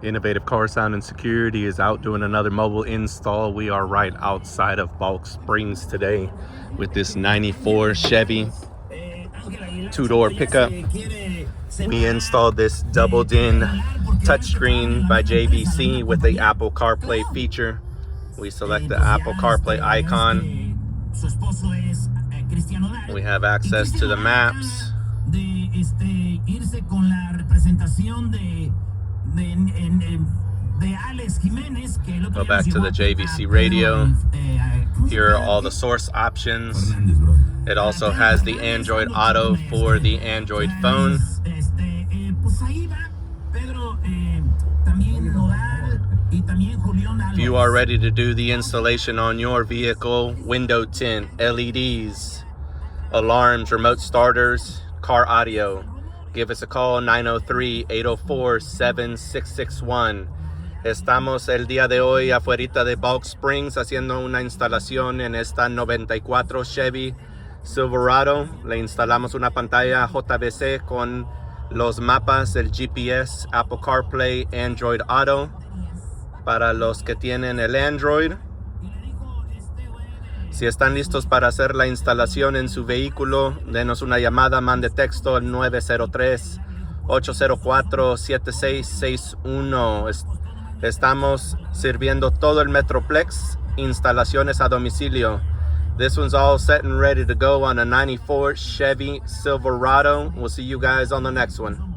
Innovative Car Sound and Security is out doing another mobile install. We are right outside of Balk Springs today with this 94 Chevy two-door pickup. We installed this double-din touchscreen by JVC with the Apple CarPlay feature. We select the Apple CarPlay icon. We have access to the maps. Go back to the JVC radio. Here are all the source options. It also has the Android Auto for the Android phone. If you are ready to do the installation on your vehicle, window tint, LEDs, alarms, remote starters, car audio, give us a call, 903-804-7661. Estamos el día de hoy afuera de Balk Springs haciendo una instalación en esta 94 Chevy Silverado. Le instalamos una pantalla JVC con los mapas, el GPS, Apple CarPlay, Android Auto. Para los que tienen el Android, si están listos para hacer la instalación en su vehículo, denos una llamada, mande texto al 903-804-7661. Estamos sirviendo todo el Metroplex, instalaciones a domicilio. This one's all set and ready to go on a 94 Chevy Silverado. We'll see you guys on the next one.